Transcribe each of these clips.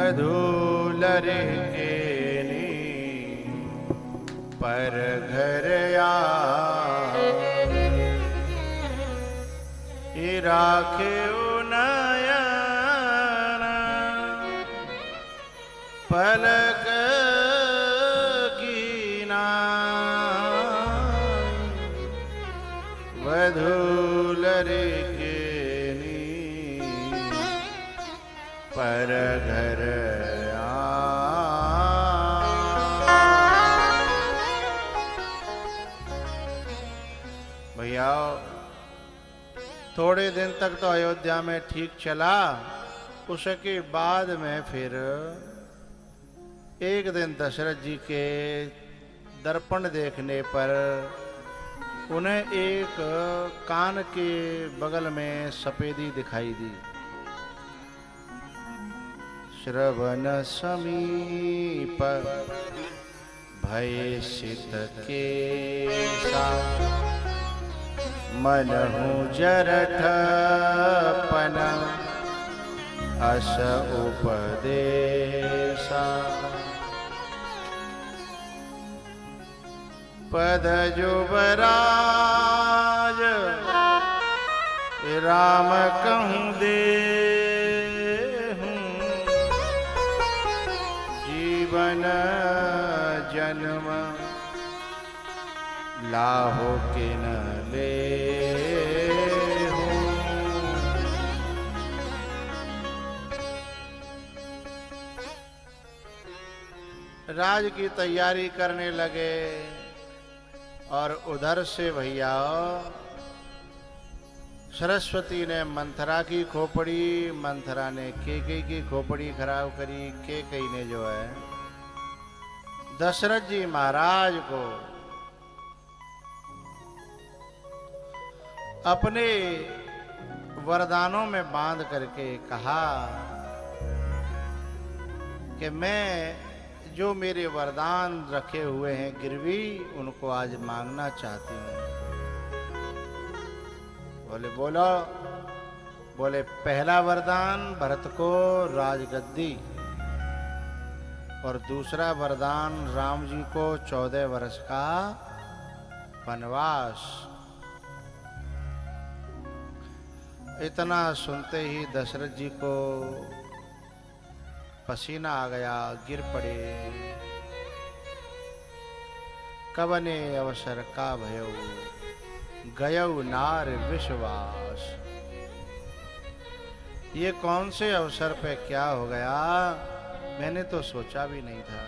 वधूलरे केनी पर घर राखे नयन पलक कीना वधूलरे केनी पर घर भैया थोड़े दिन तक तो अयोध्या में ठीक चला। उसके बाद में फिर एक दिन दशरथ जी के दर्पण देखने पर उन्हें एक कान के बगल में सफेदी दिखाई दी। श्रवण समीप भय सित के मनहु जरठपन अस उपदेशा पद जुबराज राम कहूँ दे जीवन जन्म लाहो के न ले राज की तैयारी करने लगे और उधर से भैया सरस्वती ने मंथरा की खोपड़ी, मंथरा ने केकई की खोपड़ी खराब करी। केकई ने जो है दशरथ जी महाराज को अपने वरदानों में बांध करके कहा कि मैं जो मेरे वरदान रखे हुए हैं गिरवी उनको आज मांगना चाहती हूँ। बोले बोलो। बोले पहला वरदान भरत को राजगद्दी और दूसरा वरदान राम जी को 14 वर्ष का वनवास। इतना सुनते ही दशरथ जी को पसीना आ गया, गिर पड़े। कवने अवसर का भयो गयौ नार विश्वास। ये कौन से अवसर पे क्या हो गया, मैंने तो सोचा भी नहीं था।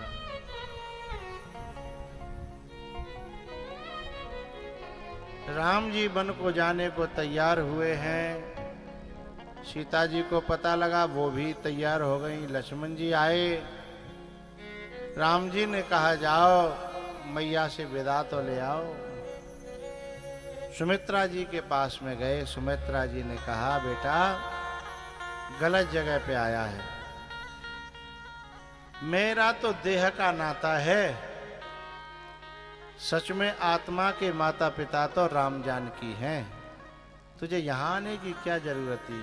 राम जी वन को जाने को तैयार हुए हैं। सीता जी को पता लगा, वो भी तैयार हो गई। लक्ष्मण जी आए। राम जी ने कहा जाओ मैया से विदा तो ले आओ। सुमित्रा जी के पास में गए। सुमित्रा जी ने कहा बेटा गलत जगह पे आया है। मेरा तो देह का नाता है, सच में आत्मा के माता पिता तो राम जानकी हैं। तुझे यहाँ आने की क्या जरूरत थी?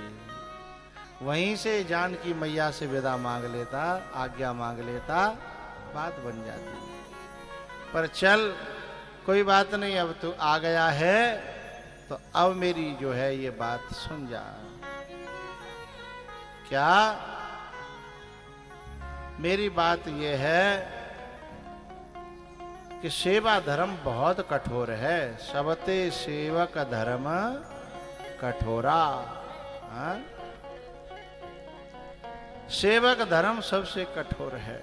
वहीं से जानकी मैया से विदा मांग लेता, आज्ञा मांग लेता, बात बन जाती। पर चल कोई बात नहीं, अब तू आ गया है तो अब मेरी जो है ये बात सुन जा। क्या? मेरी बात ये है कि सेवा धर्म बहुत कठोर है। सबते सेवक धर्म कठोरा। हाँ? सेवक धर्म सबसे कठोर है।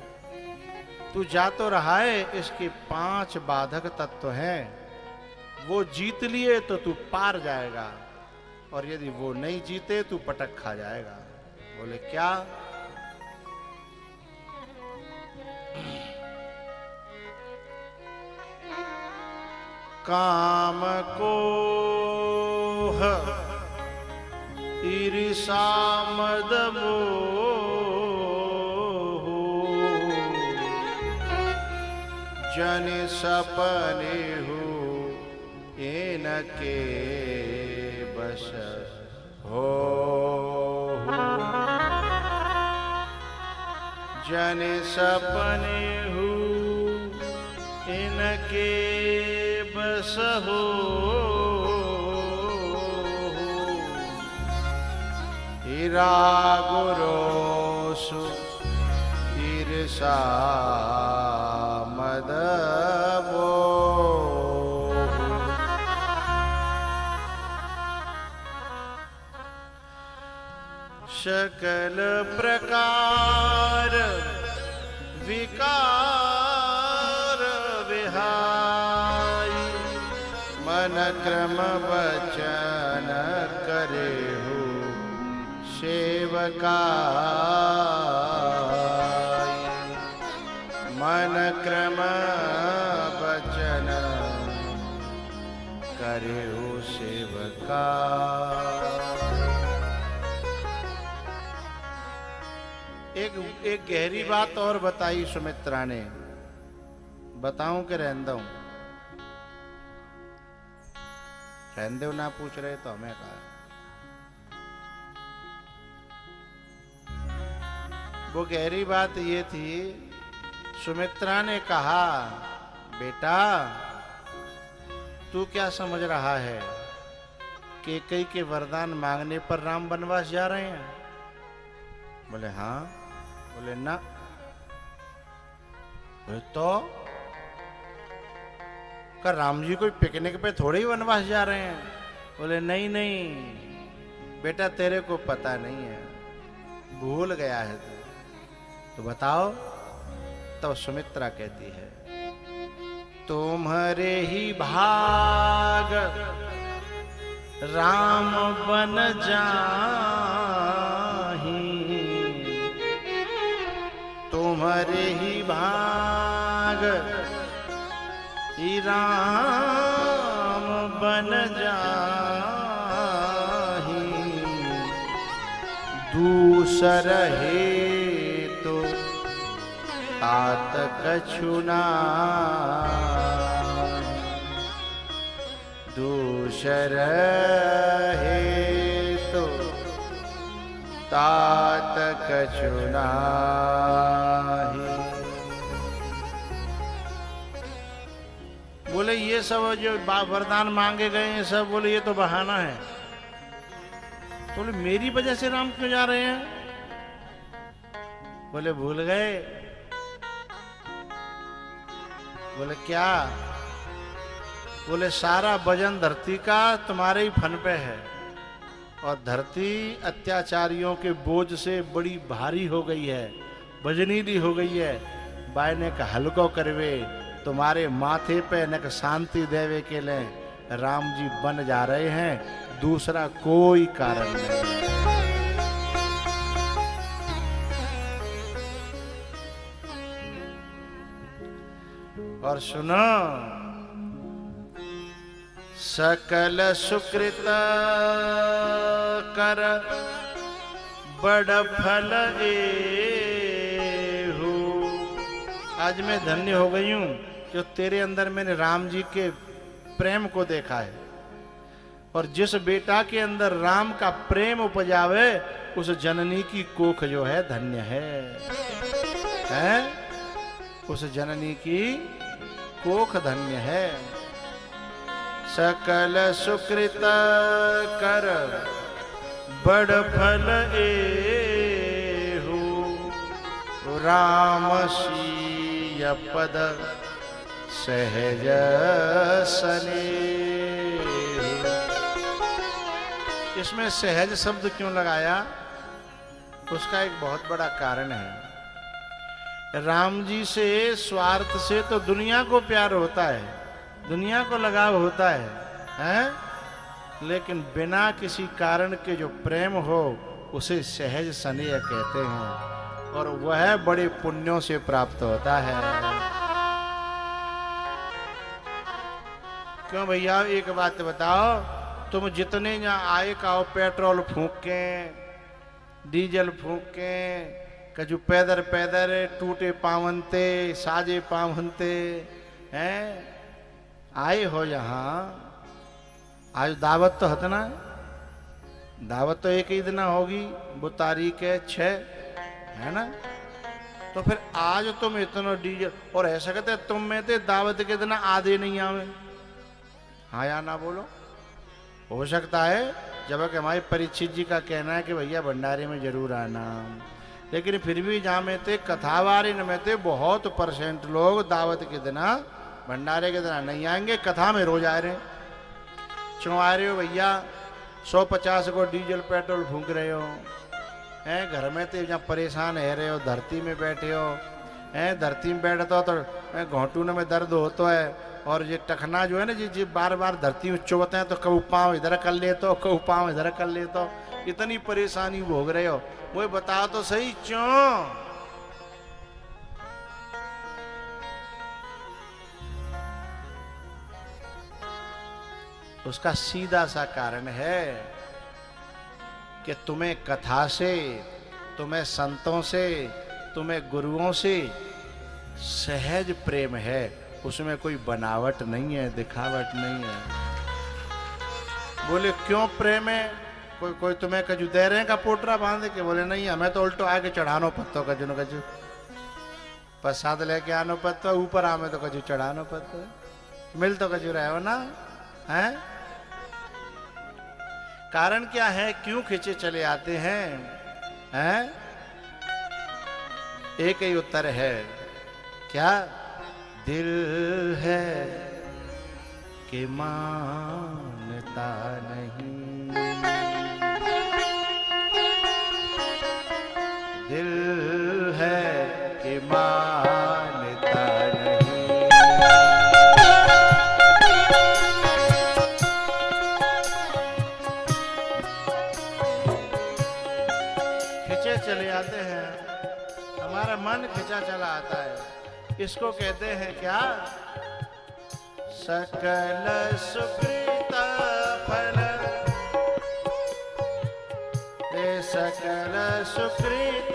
तू जा तो रहा है, इसके 5 बाधक तत्व हैं। वो जीत लिए तो तू पार जाएगा, और यदि वो नहीं जीते तू पटक खा जाएगा। बोले क्या? काम कोह ईर्षा मद मोह जन सपने हो इनके बस हो। जन सपने हु इनके बस हो, राग रोष ईर्षा मद मोह, सकल प्रकार विकार विहाई, मन क्रम वचन करे सेवकाई, मन क्रम वचन करे हो सेवका। एक गहरी बात और बताई सुमित्रा ने, बताऊं कि रहने दूं? रहने दो ना पूछ रहे तो हमें कहा। वो गहरी बात ये थी, सुमित्रा ने कहा बेटा तू क्या समझ रहा है कि कई के वरदान मांगने पर राम वनवास जा रहे हैं? बोले हाँ। बोले ना। बोले तो का राम जी कोई पिकनिक पे थोड़े ही वनवास जा रहे हैं? बोले नहीं नहीं बेटा तेरे को पता नहीं है, भूल गया है तो बताओ। तो सुमित्रा कहती है तुम्हारे ही भाग राम बन जाहि, तुम्हारे ही भाग राम बन जाहि, दूसर है तो तात कछुना, दूसर है तो तात कछुना। बोले ये सब जो वरदान मांगे गए हैं सब, बोले ये तो बहाना है। तो बोले मेरी वजह से राम क्यों जा रहे हैं? बोले भूल गए। बोले क्या? बोले सारा वजन धरती का तुम्हारे ही फन पे है, और धरती अत्याचारियों के बोझ से बड़ी भारी हो गई है, वजनीली हो गई है। बायने का हल्को करवे तुम्हारे माथे पे नक शांति देवे के लिए राम जी बन जा रहे हैं, दूसरा कोई कारण नहीं। और सुनो, सकल सुकृत कर बड़ फल एहु। आज मैं धन्य हो गई हूं जो तेरे अंदर मैंने राम जी के प्रेम को देखा है, और जिस बेटा के अंदर राम का प्रेम उपजावे उस जननी की कोख जो है धन्य है? उस जननी की कोख धन्य है। सकल सुकृत कर बड़ फल एहु, राम सीय पद सहज स्नेह। इसमें सहज शब्द क्यों लगाया? उसका एक बहुत बड़ा कारण है। राम जी से स्वार्थ से तो दुनिया को प्यार होता है, दुनिया को लगाव होता है? लेकिन बिना किसी कारण के जो प्रेम हो उसे सहज स्नेह कहते हैं, और वह बड़े पुण्यों से प्राप्त होता है। क्यों भैया? एक बात बताओ, तुम जितने यहाँ आए काओ पेट्रोल फूंक के, डीजल फूंक के, कजू पैदर पैदर टूटे पावनते साजे पावनते हैं, आए हो यहाँ। आज दावत तो हतना है, दावत तो एक ही दिन होगी, वो तारीख है 6, है ना? तो फिर आज तुम इतना डीजल और ऐसा कहते तुम में थे दावत के दिन आधे नहीं आवे। हाँ या ना बोलो। हो सकता है जब कि हमारे परीक्षित जी का कहना है कि भैया भंडारे में जरूर आना, लेकिन फिर भी जहाँ में थे कथावारी में थे बहुत % लोग दावत के दिन भंडारे के दिन नहीं आएंगे, कथा में रोज आ रहे हैं। क्यों आ रहे हो भैया? 150 को डीजल पेट्रोल फूंक रहे हो हैं, घर में तो जहाँ परेशान है रहे हो, धरती में बैठे हो हैं, धरती में बैठते हो तो घोंटूने में दर्द होता है, और ये टखना जो है ना जी बार बार धरती में चुभते हैं, तो कब पाँव इधर कर लेते हो, कब पाँव इधर कर लेते हो, इतनी परेशानी भोग रहे हो। वो बताओ तो सही क्यों? उसका सीधा सा कारण है कि तुम्हें कथा से, तुम्हें संतों से, तुम्हें गुरुओं से सहज प्रेम है, उसमें कोई बनावट नहीं है, दिखावट नहीं है। बोले क्यों प्रेम है? कोई तुम्हें कजू दे रहे हैं का पोटरा बांध के? बोले नहीं, हमें तो उल्टो आके चढ़ानो पत्तो कजू न कजू, प्रसाद लेके आनो पत्तो, ऊपर आमे तो कजू चढ़ानो पत्तो, मिल तो कजू रहे हो ना है। कारण क्या है, क्यों खींचे चले आते हैं? एक ही उत्तर है, क्या? दिल है कि मानता नहीं, दिल है कि मानता नहीं। खिंचे चले आते हैं, हमारा मन खिंचा चला आता है, इसको कहते हैं क्या? सकल सुकृत फल, सकल सुकृत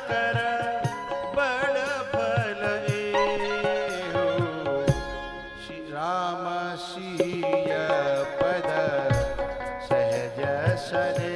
कर बड़ फल एहो, श्री राम सीय पद सहज सने।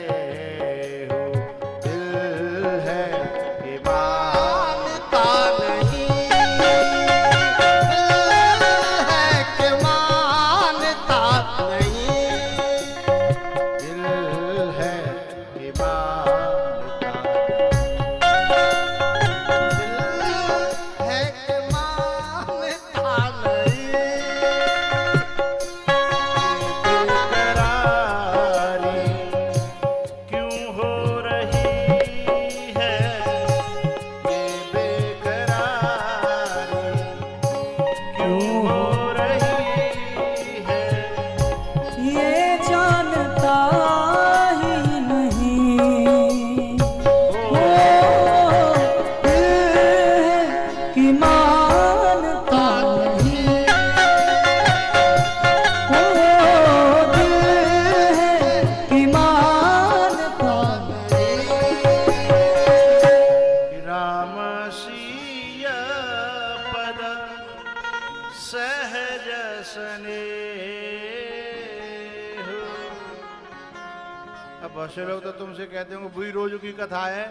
बहुत से लोग तो तुमसे कहते होंगे बुरी रोजू की कथा है,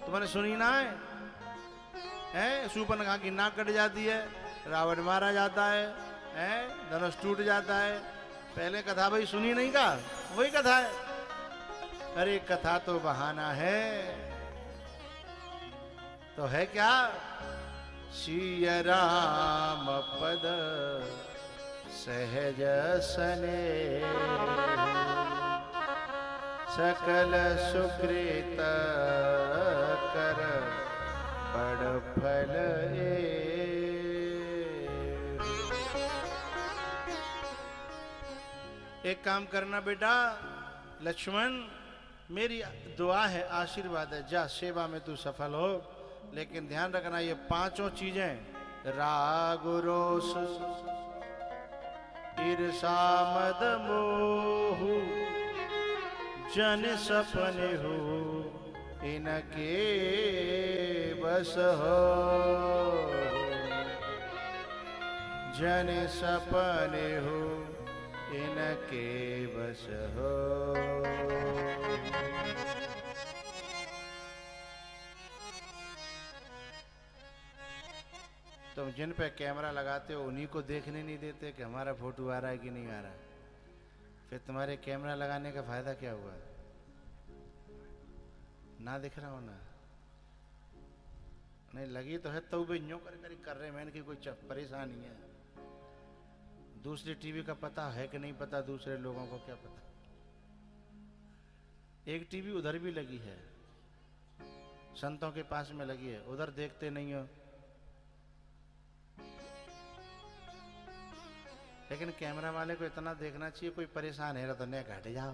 तुमने सुनी ना है? सूपन की नाक कट जाती है, रावण मारा जाता है, धनुष टूट जाता है, पहले कथा भाई सुनी नहीं का? वही कथा है। अरे कथा तो बहाना है, तो है क्या? सिय राम पद सहज सने, सकल सुकृत कर बड़ फल एक काम करना बेटा लक्ष्मण, मेरी दुआ है, आशीर्वाद है, जा सेवा में तू सफल हो, लेकिन ध्यान रखना ये पांचों चीजें, राग रोष ईर्षा मद मोह जन सपने हो, इनके बस हो, जन सपने हो, इनके बस हो। तुम जिन पे कैमरा लगाते हो उन्हीं को देखने नहीं देते कि हमारा फोटो आ रहा है कि नहीं आ रहा। फिर तुम्हारे कैमरा लगाने का फायदा क्या हुआ? ना दिख रहा हो ना, नहीं लगी तो है तो भी न्यू कर रहे मैंने कि कोई परेशानी है। दूसरी टीवी का पता है कि नहीं पता, दूसरे लोगों को क्या पता। एक टीवी उधर भी लगी है, संतों के पास में लगी है, उधर देखते नहीं हो। लेकिन कैमरा वाले को इतना देखना चाहिए, कोई परेशान है तो नहीं घट जाओ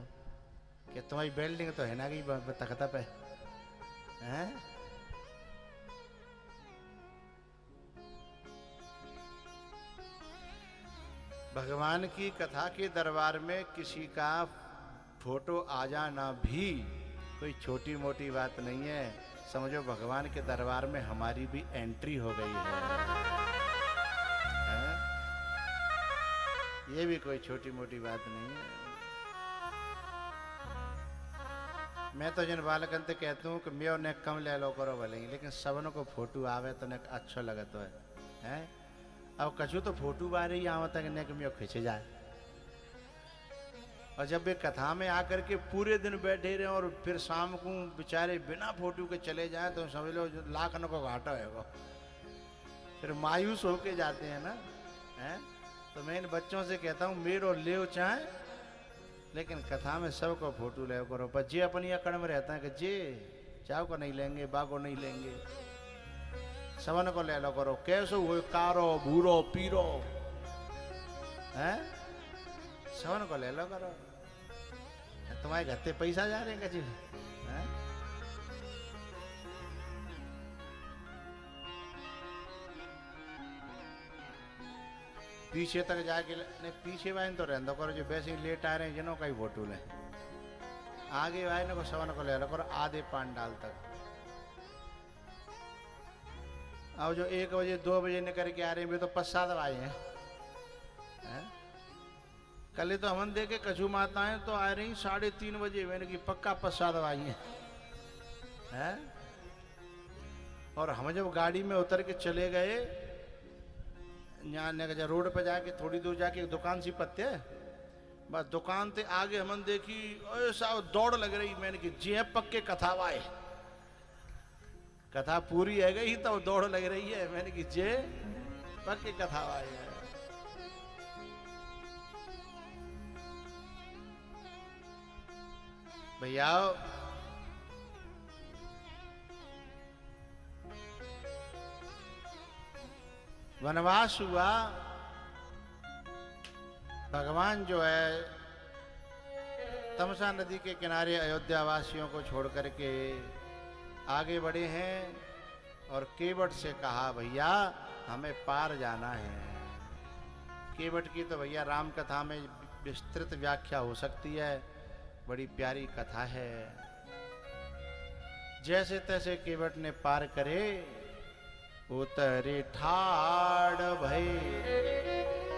कि तुम्हारी बिल्डिंग तो है ना कि तख्ता पे हैं। भगवान की कथा के दरबार में किसी का फोटो आ जाना भी कोई छोटी मोटी बात नहीं है। समझो भगवान के दरबार में हमारी भी एंट्री हो गई है। ये भी कोई छोटी मोटी बात नहीं है। मैं तो जिन बालकन से कहता हूँ कि मैं ने कम ले लो करो भले ही, लेकिन सबनों को फोटो आवे तो ने अच्छा लगत है, हैं? अब कछु तो फोटो बारे ही आवता कि ने मैं खींचे जाए। और जब वे कथा में आकर के पूरे दिन बैठे रहे और फिर शाम को बेचारे बिना फोटो के चले जाए तो समझ लो लाख न को घाटा है वो। फिर मायूस होके जाते हैं ना, हैं? तो मैं इन बच्चों से कहता हूँ मेरो ले चाहे, लेकिन कथा में सबको फोटो ले करो। पर जे अपनी अकड़ में रहता है कि जे चाव को नहीं लेंगे, बागो नहीं लेंगे, सबन को ले लो करो। कैसो हो कारो भूरो पीरो, हैं? सबन को ले लो करो। तुम्हारे घर से पैसा जा रहे हैं कजी, हैं? पीछे तक जाके नहीं, पीछे वाइन तो रहने दो करो, जो वैसे ही लेट आ रहे हैं जिनों का ही फोटो ले। आगे वाइन को सवन को ले लो करो आधे पांडाल तक। अब जो 1 बजे 2 बजे निकल के आ रहे हैं वे तो पश्चात आए हैं। कल तो हमन देखे कछु माताएं तो आ रही 3:30 बजे, मैंने की पक्का पश्चात आई है। और हम जब गाड़ी में उतर के चले गए यहाँ रोड पे जाके थोड़ी दूर जाके एक दुकान सी पत्ते, बस दुकान से आगे हमन देखी ऐसा दौड़ लग रही। मैंने की जी पक्के कथा वाए, कथा पूरी है गई तो दौड़ लग रही है। मैंने की जे पक्के कथा वाए है। भैया वनवास हुआ, भगवान जो है तमसा नदी के किनारे अयोध्या वासियों को छोड़ करके आगे बढ़े हैं और केवट से कहा भैया हमें पार जाना है। केवट की तो भैया राम कथा में विस्तृत व्याख्या हो सकती है, बड़ी प्यारी कथा है। जैसे तैसे केवट ने पार करे, उतरे ठाड़ भई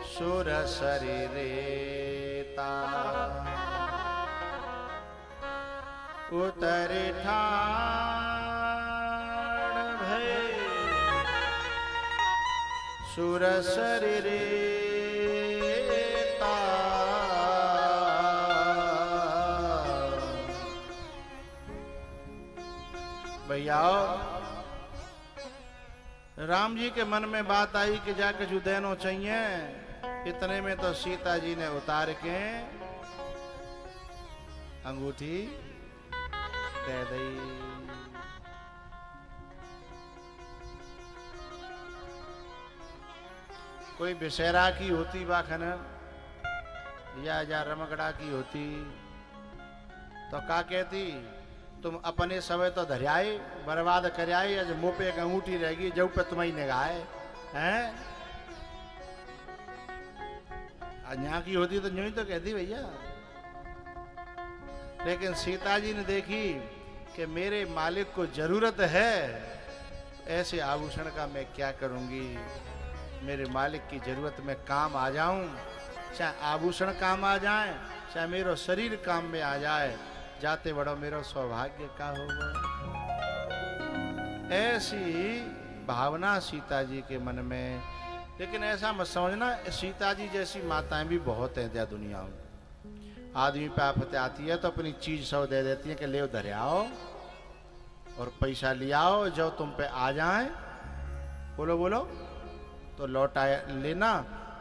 सुर शरीरेता, उतरे ठाड़ भई सुर शरीरेता। भैया राम जी के मन में बात आई कि जाके जो देनो चाहिए। इतने में तो सीता जी ने उतार के अंगूठी दे दी। कोई विशेरा की होती बाखन या रमगड़ा की होती तो का कहती, तुम अपने समय तो धरियाए बर्बाद करियाए, आज मुंह पे एक अंगूठी रहेगी जब पे तुम्हारी निगाह हैं। आज यहाँ की होती तो यूं ही तो कहती भैया। लेकिन सीता जी ने देखी कि मेरे मालिक को जरूरत है, ऐसे आभूषण का मैं क्या करूंगी। मेरे मालिक की जरूरत में काम आ जाऊं, चाहे आभूषण काम आ जाए, चाहे मेरा शरीर काम में आ जाए, जाते बड़ो मेरा सौभाग्य का होगा। ऐसी भावना सीता जी के मन में। लेकिन ऐसा मत समझना सीता जी जैसी माताएं भी बहुत हैं त्या दुनिया में। आदमी पे आफत आती है तो अपनी चीज सब दे देती है कि ले उधर आओ और पैसा ले आओ, जब तुम पे आ जाए बोलो बोलो तो लौटा लेना,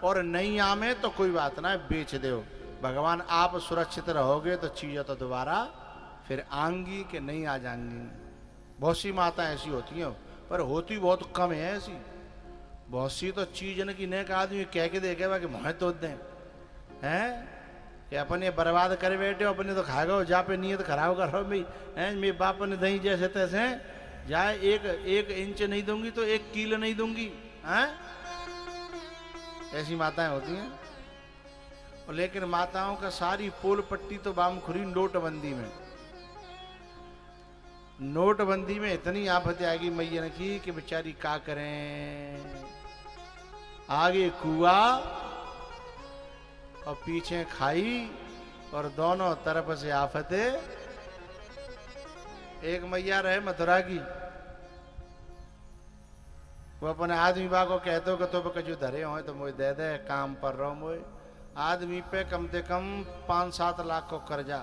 और नहीं आमे तो कोई बात ना बेच दो। भगवान आप सुरक्षित रहोगे तो चीजें तो दोबारा फिर आएंगी कि नहीं आ जाएंगी। बहुत सी माता ऐसी होती हैं, पर होती बहुत कम है ऐसी। बहुत सी तो चीज न की नेक आदमी कह के देखे कि मुँह तो दें हैं कि अपने बर्बाद कर बैठे हो, अपने तो खाएगा जा पे नियत खराब करो भाई हैं। मेरे बाप ने दही जैसे तैसे जाए एक इंच नहीं दूंगी तो 1 कील नहीं दूंगी हैं। ऐसी माताएं होती हैं। और लेकिन माताओं का सारी पोल पट्टी तो बाम खुरी नोटबंदी में। नोटबंदी में इतनी आफत आएगी मैया की कि बेचारी क्या करें। आगे कुआ और पीछे खाई और दोनों तरफ से आफते। एक मैया रहे मथुरा की, वो अपने आदमी बा को कहते हो कि तो कजू धरे हो तो मुझे दे दे, काम पर रहो। मुझे आदमी पे कम से कम 5-7 लाख को कर्जा,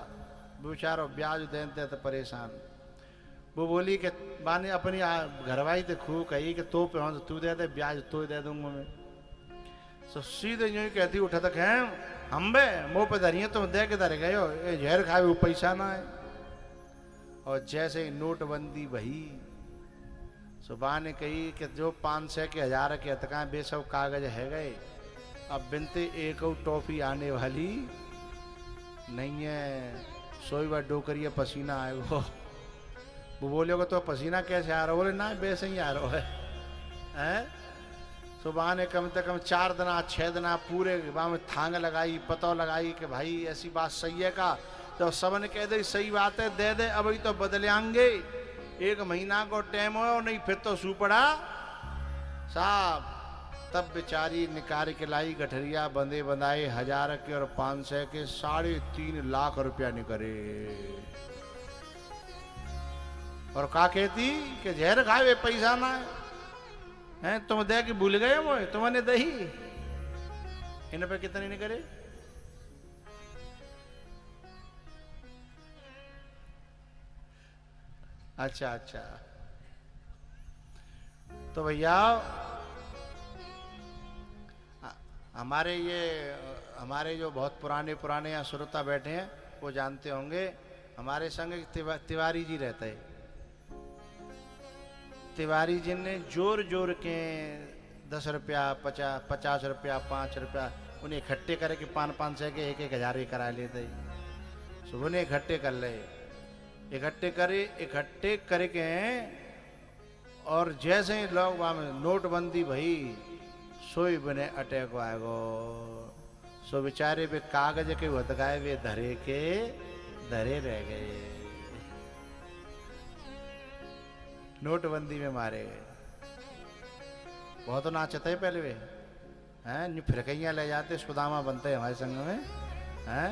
बेचारो ब्याज देते तो परेशान। वो बोली कि बाने अपनी घरवाई तो खूब कही कि तो पे हो तो तू दे दे, ब्याज तो दे दूंगा मैं। तो सीधे यूं ही कहती उठा तक है हम बे मुँह पे धरिए तुम दे के धरे गए हो, ये जहर खाए वो पैसा ना है। और जैसे ही नोटबंदी भई सुबह ने कही कि जो 500 के 1000 के हतका बेसब कागज है गए, अब बिनते एक टॉफी आने वाली नहीं है। सोई बार डोकरिया पसीना आए वो बोले तो पसीना कैसे आ रहा, बोले ना वैसे ही आ रहा है। सुबह ने कम से कम 4 दिना 6 दिना पूरे में थांग लगाई, पतो लगाई कि भाई ऐसी बात सही है का। तो सब ने कह दे सही बात है दे दे, अब तो बदले आएंगे 1 महीना को टाइम हो नहीं फिर तो सू पड़ा साहब। तब बेचारी निकाल के लाई गठरिया बंदे बंदाए 1000 के और 500 के 3.5 लाख रुपया निकले। और का कहती कि जहर खाए पैसा ना है, तुम दे के भूल गए वो तुमने दही इन पे कितने नहीं करे। अच्छा अच्छा तो भैया हमारे जो बहुत पुराने यहाँ श्रोता बैठे हैं वो जानते होंगे। हमारे संग तिवारी जी रहते हैं। तिवारी जी ने जोर जोर के 10 रुपया 50 रुपया 5 रुपया उन्हें इकट्ठे करे कि 500 के 1-1000 करा लेते। सुबह ने इकट्ठे कर ले, इकट्ठे करके और जैसे ही लोग वहां में नोटबंदी भई सोई बने अटैक आएगो। सो बेचारे वे कागज के वतगाए वे धरे रह गए, नोटबंदी में मारे गए। बहुत नाचते है पहले वे हैं, फिरकैया ले जाते सुदामा बनते हैं हमारे संग में हैं।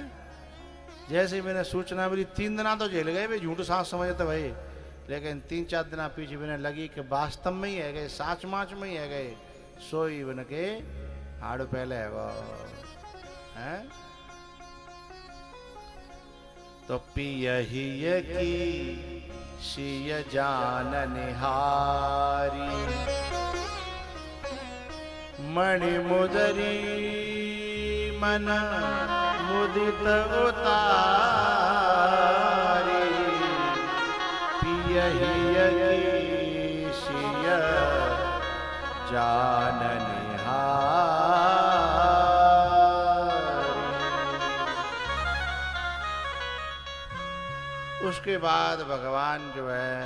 जैसे ही मैंने सूचना मिली 3 दिना तो झेल गए वे, झूठ सांस समझते भाई। लेकिन 3-4 दिना पीछे मैंने लगी कि वास्तव में ही है गए, साच माच में ही है गए। सोई बन के हाड़ पहले है तो पियही की सिय जान निहारी मणि मुदरी मन मुदित उतारी पियही की सिय जान निहारी। उसके बाद भगवान जो है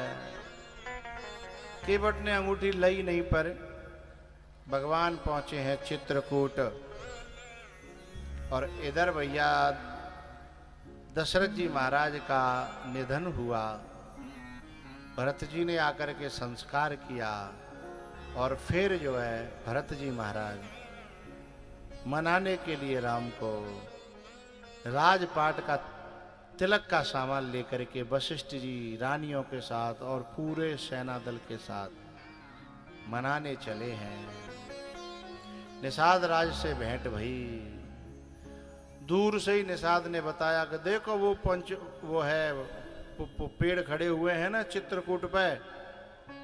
केवट ने अंगूठी लई नहीं पर भगवान पहुंचे हैं चित्रकूट। और इधर भैया दशरथ जी महाराज का निधन हुआ। भरत जी ने आकर के संस्कार किया और फिर जो है भरत जी महाराज मनाने के लिए राम को राजपाट का तिलक का सामान लेकर के वशिष्ठ जी रानियों के साथ और पूरे सेना दल के साथ मनाने चले हैं। निषाद राज से भेंट भई। दूर से ही निषाद ने बताया कि देखो वो है पेड़ खड़े हुए हैं ना चित्रकूट पे,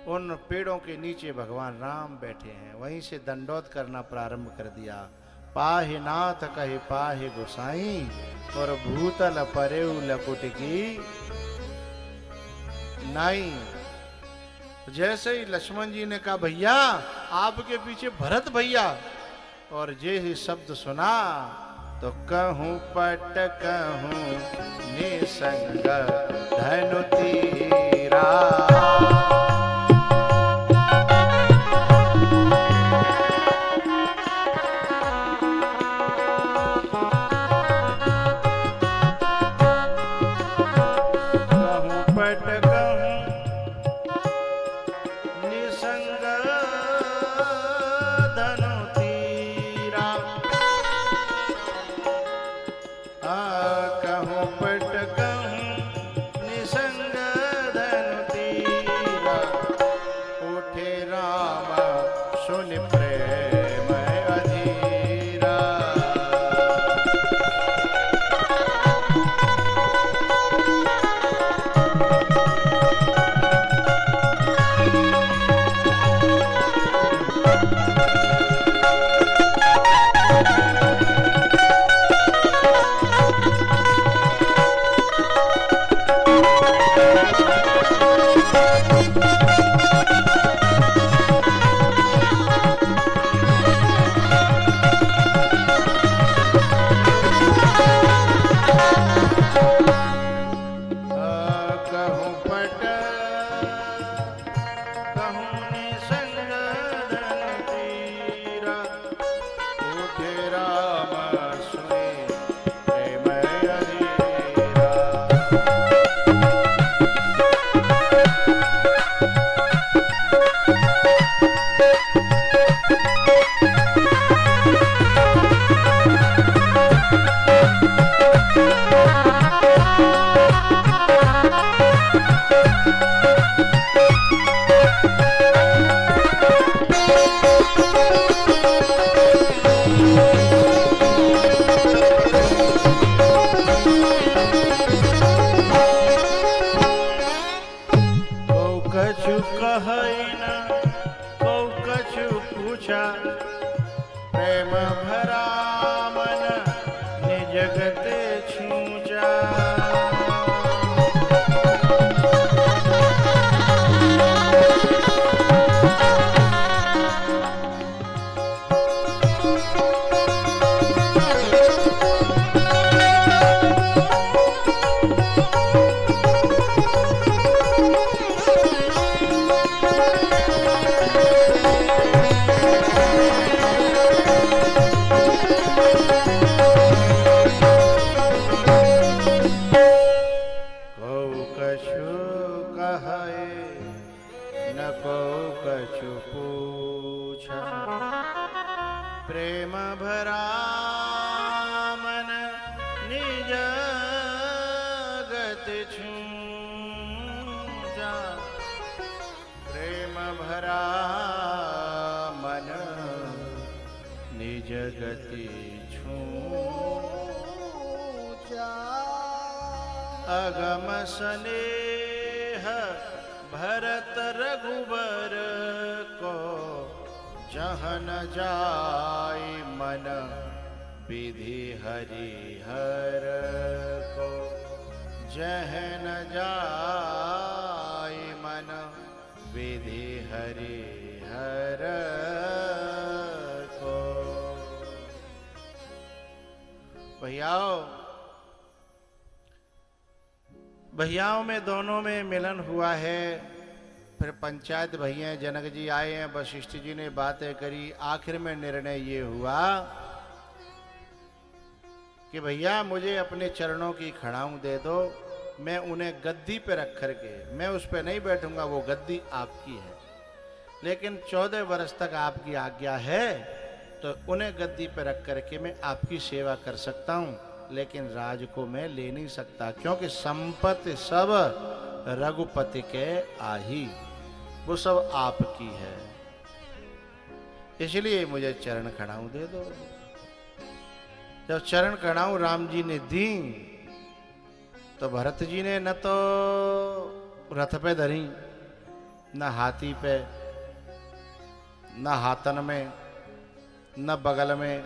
उन पेड़ों के नीचे भगवान राम बैठे हैं। वहीं से दंडोत करना प्रारंभ कर दिया। पाहि नाथ कहे पाहि गोसाई, और भूतल परेउ लकुट की नाई। जैसे ही लक्ष्मण जी ने कहा भैया आपके पीछे भरत भैया, और जे ही शब्द सुना तो कहूं पट कहूं निसंग धनु तीरा। जगति छूचा अगम स्नेह भरत रघुबर को जहन जाय मन विधि हरिहर को जहन जाय मन विधि हरिहर को। भैयाओं में दोनों में मिलन हुआ है। फिर पंचायत भैया जनक जी आए हैं, वशिष्ठ जी ने बातें करी। आखिर में निर्णय ये हुआ कि भैया मुझे अपने चरणों की खड़ाऊं दे दो, मैं उन्हें गद्दी पे रख करके, मैं उस पे नहीं बैठूंगा, वो गद्दी आपकी है, लेकिन 14 वर्ष तक आपकी आज्ञा है तो उन्हें गद्दी पे रख करके मैं आपकी सेवा कर सकता हूं, लेकिन राज को मैं ले नहीं सकता, क्योंकि संपत्ति सब रघुपति के आही, वो सब आपकी है। इसलिए मुझे चरण खड़ाऊं दे दो। जब चरण खड़ाऊं राम जी ने दी, तो भरत जी ने न तो रथ पे धरी, न हाथी पे, न हाथन में, न बगल में।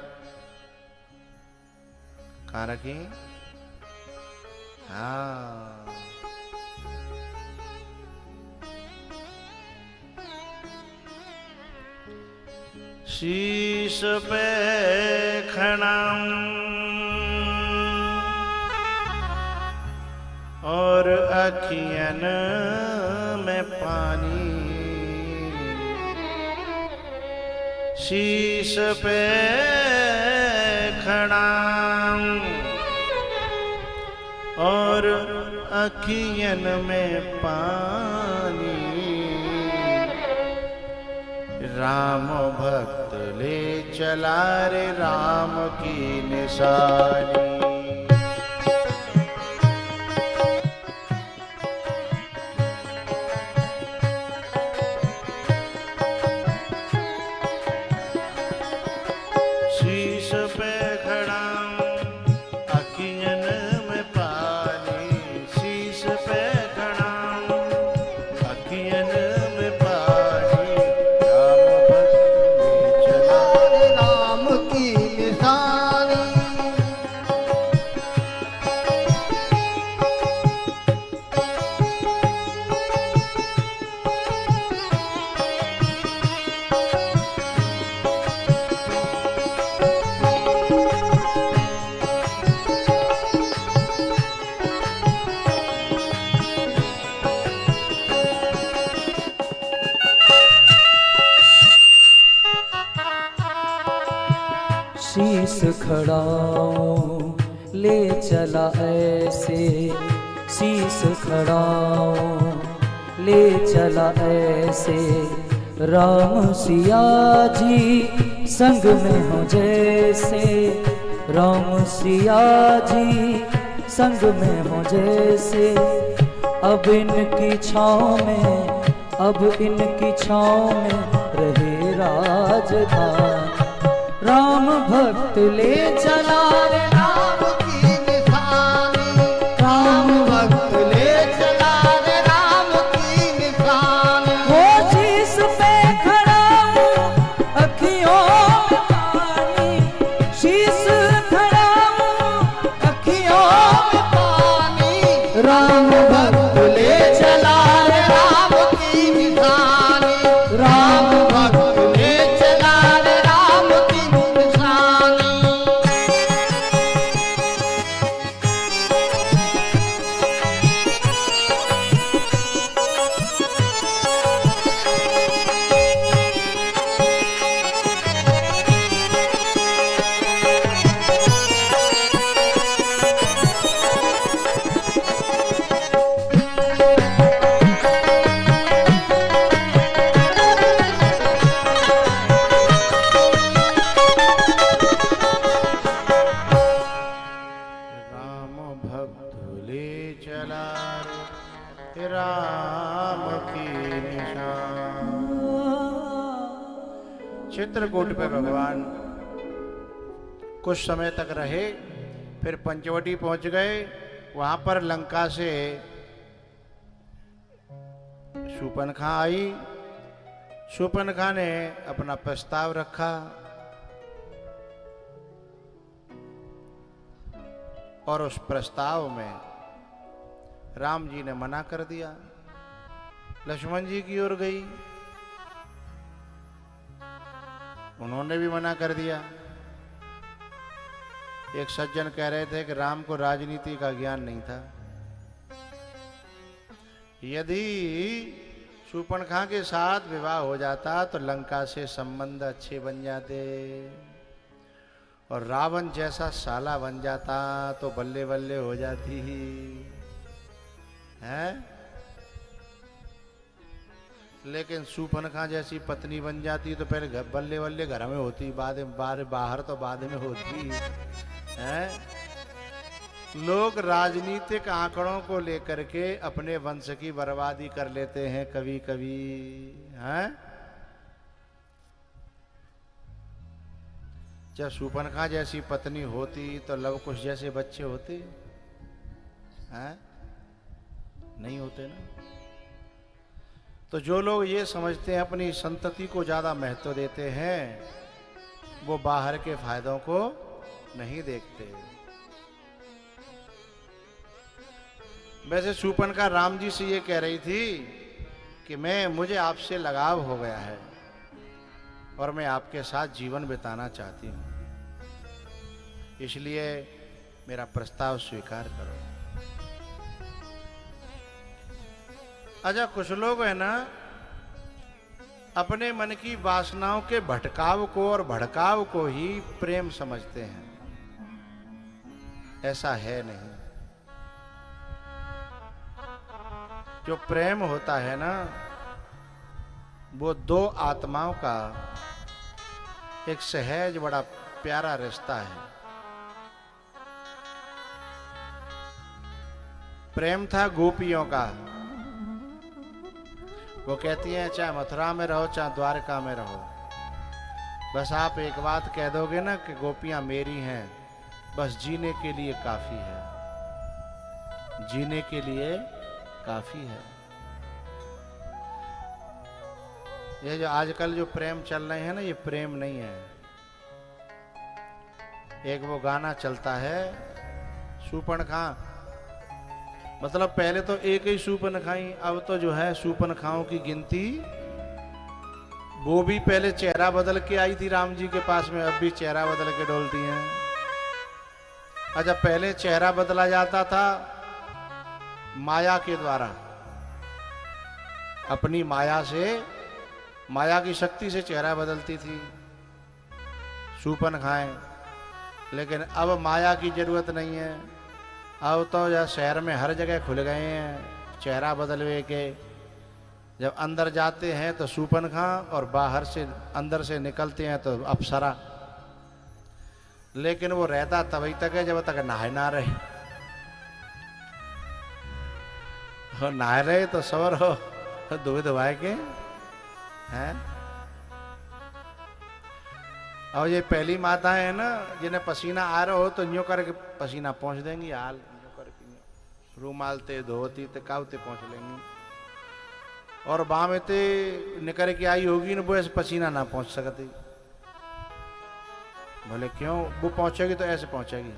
कहाँ रखी? हाँ, शीश पे खड़ाऊं और अखियन में पानी, शीश पे खड़ाऊं और अखियन में पानी, राम भक्त ले चला रे राम की निशानी। शीश पे खड़ाऊं अखियन में पानी, शीश पे खड़ाऊं अखियन में पानी, राम भक्त ले चला रे राम की निशानी। शीस खड़ाऊं ले चला ऐसे, शीस खड़ाऊं ले चला ऐसे, राम सिया जी संग में हो जैसे, राम सिया जी संग में हो जैसे। अब इनकी छाँव में, अब इनकी छाँव में रहे राजधान, राम भक्त ले चला रे राम की निशानी। राम भक्त ले चला रे राम की निशानी। वो शीस पे खड़ा हूँ अखियों में पानी, शीस खड़ा हूँ अखियों में पानी, राम भक्त ले चला रे राम की निशानी। राम भक्त ले चला रे राम की निशानी। राम भक्त ले चला रे राम की निशान। चित्रकूट पे भगवान कुछ समय तक रहे, फिर पंचवटी पहुंच गए। वहां पर लंका से शूर्पणखा आई। शूर्पणखा ने अपना प्रस्ताव रखा और उस प्रस्ताव में राम जी ने मना कर दिया। लक्ष्मण जी की ओर गई, उन्होंने भी मना कर दिया। एक सज्जन कह रहे थे कि राम को राजनीति का ज्ञान नहीं था। यदि शूर्पणखा के साथ विवाह हो जाता तो लंका से संबंध अच्छे बन जाते, और रावण जैसा साला बन जाता तो बल्ले बल्ले हो जाती है। लेकिन शूर्पणखा जैसी पत्नी बन जाती तो पहले बल्ले बल्ले घर में होती, बाद में बाहर तो बाद में होती है। लोग राजनीतिक आंकड़ों को लेकर के अपने वंश की बर्बादी कर लेते हैं कभी कभी, हैं? जब शूर्पणखा जैसी पत्नी होती तो लव कुश जैसे बच्चे होते हैं? नहीं होते ना। तो जो लोग ये समझते हैं अपनी संतति को ज्यादा महत्व देते हैं, वो बाहर के फायदों को नहीं देखते। वैसे शूर्पणखा राम जी से ये कह रही थी कि मुझे आपसे लगाव हो गया है और मैं आपके साथ जीवन बिताना चाहती हूं, इसलिए मेरा प्रस्ताव स्वीकार करो। अच्छा, कुछ लोग है ना अपने मन की वासनाओं के भटकाव को और भड़काव को ही प्रेम समझते हैं। ऐसा है नहीं। जो प्रेम होता है ना, वो दो आत्माओं का एक सहज बड़ा प्यारा रिश्ता है। प्रेम था गोपियों का। वो कहती हैं चाहे मथुरा में रहो चाहे द्वारका में रहो, बस आप एक बात कह दोगे ना कि गोपियां मेरी हैं, बस जीने के लिए काफी है, जीने के लिए काफी है। ये जो आजकल जो प्रेम चल रहे हैं ना, ये प्रेम नहीं है। एक वो गाना चलता है शूर्पणखा, मतलब पहले तो एक ही शूर्पणखाई, अब तो जो है शूर्पणखाओं की गिनती, वो भी पहले चेहरा बदल के आई थी राम जी के पास में, अब भी चेहरा बदल के डोलती हैं। अच्छा, पहले चेहरा बदला जाता था माया के द्वारा, अपनी माया से, माया की शक्ति से चेहरा बदलती थी शूर्पणखाएं। लेकिन अब माया की जरूरत नहीं है। अब तो जब शहर में हर जगह खुल गए हैं चेहरा बदलवे के। जब अंदर जाते हैं तो शूर्पणखा और बाहर से अंदर से निकलते हैं तो अप्सरा। लेकिन वो रहता तभी तक है जब तक नहाए ना रहे। और नहाए रहे तो सवर हो धोए धोए के हैं। और ये पहली माता है ना, जिन्हें पसीना आ रहा हो तो न्यू करके पसीना पहुंच देंगी, हाल न्यू करके रूमाल ते धोती ते कावते पहुंच लेंगी। और बामे ते निकर के आई होगी ना, वो ऐसे पसीना ना पहुंच सकती। भले क्यों, वो पहुंचेगी तो ऐसे पहुंचेगी।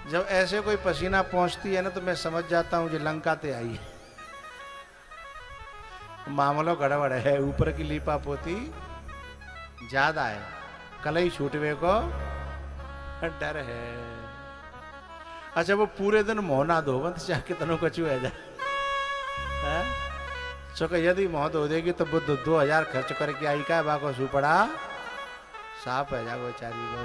जब ऐसे कोई पसीना पहुंचती है ना, तो मैं समझ जाता हूं जो लंका ते आई है। मामलो गड़बड़ है, ऊपर की लीपा पोती ज्यादा है, कलई छूटवे को डर है। अच्छा, वो पूरे दिन मोहना धोवंत चाहे कितनों कचू है जा, चौके यदि मोह धो देगी तो वो 2000 खर्च करके आई का बाको सुपड़ा साफ है जा बेचारी को।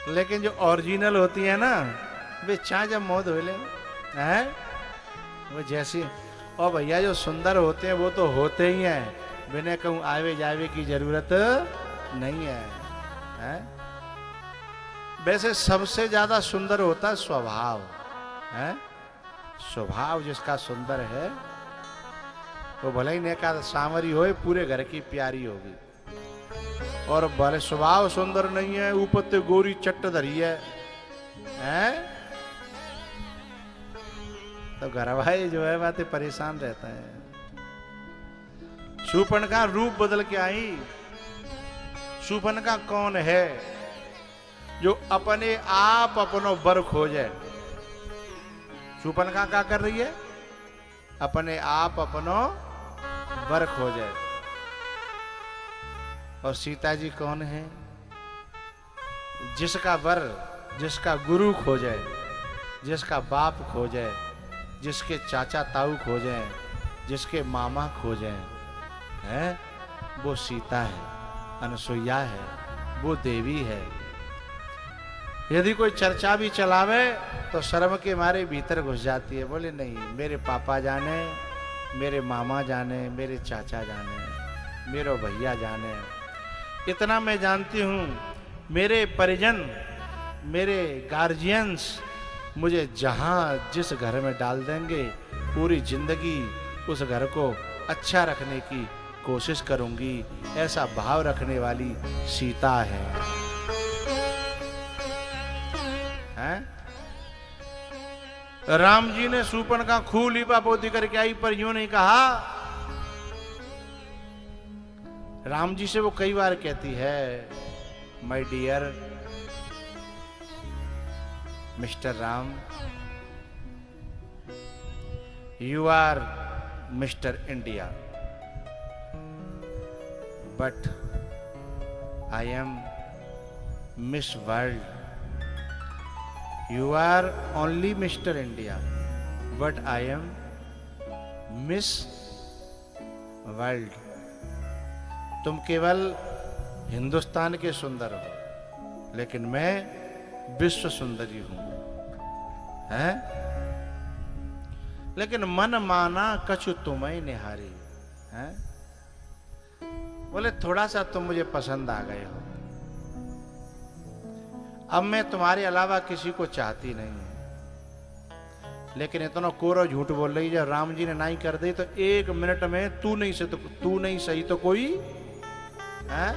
लेकिन जो ओरिजिनल होती है ना, वे चाहे जब मोह धो ले हैं, वो जैसी। और भैया जो सुंदर होते हैं वो तो होते ही हैं, बिना कहूँ आवे जावे की जरूरत नहीं है, हैं? वैसे सबसे ज्यादा सुंदर होता है स्वभाव, है? स्वभाव जिसका सुंदर है वो भले ही नेका सामरी होए, पूरे घर की प्यारी होगी। और भले स्वभाव सुंदर नहीं है, ऊपर ते गोरी चट्ट धरी है, हैं? तो घर भाई जो है बातें परेशान रहता है। शूर्पणखा रूप बदल के आई। शूर्पणखा कौन है जो अपने आप अपनो बर खोजे? शूर्पणखा क्या कर रही है? अपने आप अपनो बर खोजे। और सीता जी कौन है? जिसका वर, जिसका गुरु खोजे, जिसका बाप खोजे, जिसके चाचा ताऊ खोजे, जिसके मामा खोजे, है वो सीता है, अनसुईया है, वो देवी है। यदि कोई चर्चा भी चलावे तो शर्म के मारे भीतर घुस जाती है। बोले नहीं, मेरे पापा जाने, मेरे मामा जाने, मेरे चाचा जाने, मेरे भैया जाने, इतना मैं जानती हूँ। मेरे परिजन, मेरे गार्जियंस मुझे जहां जिस घर में डाल देंगे पूरी जिंदगी उस घर को अच्छा रखने की कोशिश करूंगी, ऐसा भाव रखने वाली सीता है। हैं? राम जी ने शूर्पणखा खूब लीपापोती करके आई, पर यूं नहीं कहा। राम जी से वो कई बार कहती है, my dear Mister Ram, you are Mister India, but I am Miss World. You are only Mr. India, but I am Miss World. तुम केवल हिंदुस्तान के सुंदर हो, लेकिन मैं विश्व सुंदरी हूं, हैं? लेकिन मन माना कछु तुम्हें निहारी, हैं? बोले थोड़ा सा तुम मुझे पसंद आ गए हो, अब मैं तुम्हारे अलावा किसी को चाहती नहीं। लेकिन इतना कोरा झूठ बोल रही, जब राम जी ने नहीं कर दी तो 1 मिनट में तू नहीं सही तो कोई है?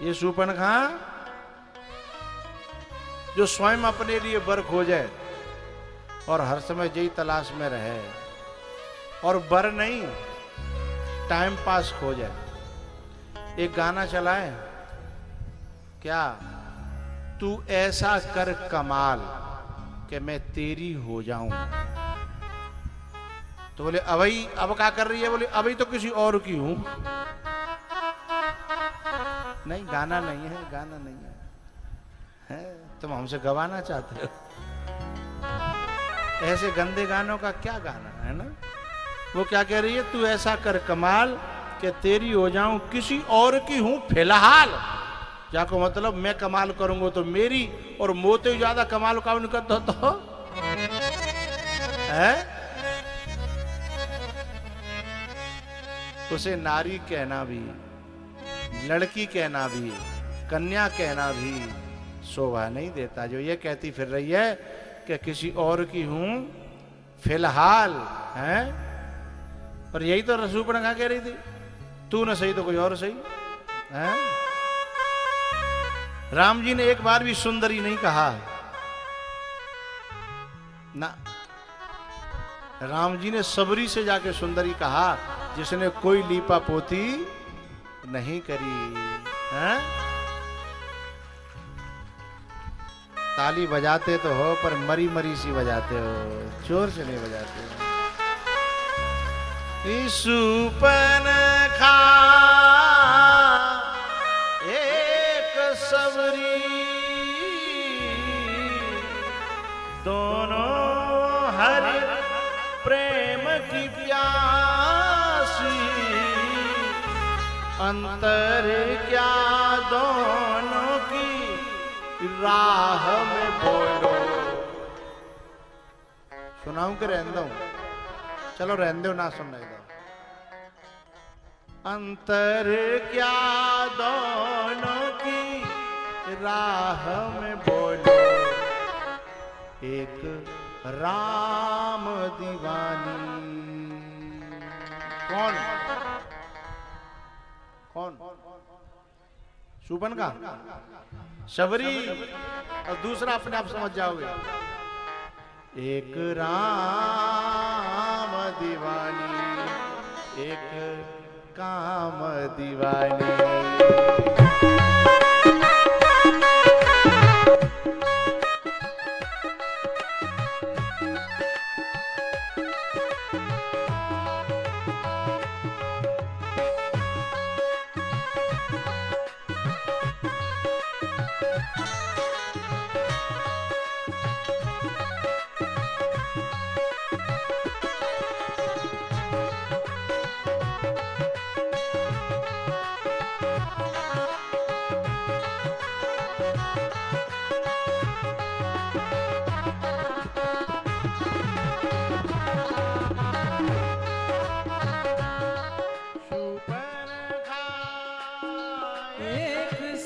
ये शूर्पणखा जो स्वयं अपने लिए वर खोजे और हर समय यही तलाश में रहे, और वर नहीं टाइम पास खोजे। एक गाना चलाए क्या, तू ऐसा कर कमाल कि मैं तेरी हो जाऊं। तो बोले अभी अब क्या कर रही है? बोले अभी तो किसी और की हूं। नहीं, गाना नहीं है, गाना नहीं है, तुम हमसे गवाना चाहते हो? ऐसे गंदे गानों का क्या गाना है ना। वो क्या कह रही है, तू ऐसा कर कमाल कि तेरी हो जाऊं, किसी और की हूं फिलहाल। जाको मतलब मैं कमाल करूंगा तो मेरी, और मोते ज्यादा कमाल का उनका तो है। उसे नारी कहना भी, लड़की कहना भी, कन्या कहना भी शोभा नहीं देता, जो ये कहती फिर रही है कि किसी और की हूं फिलहाल, है। और यही तो शूर्पणखा कह रही थी, तू न सही तो कोई और सही, है? राम जी ने एक बार भी सुंदरी नहीं कहा ना। राम जी ने सबरी से जाके सुंदरी कहा, जिसने कोई लीपा पोती नहीं करी, है? ताली बजाते तो हो, पर मरी मरी सी बजाते हो, जोर से नहीं बजाते हो। शूर्पणखा एक सबरी, दोनों हरि प्रेम की प्यासी, अंतर क्या दोनों की राह में बोलो। सुनाऊं कि रहने दो? चलो रहने दो, ना सुनने दो। अंतर क्या दोनों की राह में बोलो, एक राम दीवानी। कौन कौन? शूर्पणखा, सबरी, और दूसरा अपने आप समझ जाओगे। एक राम दीवानी, एक काम दीवानी।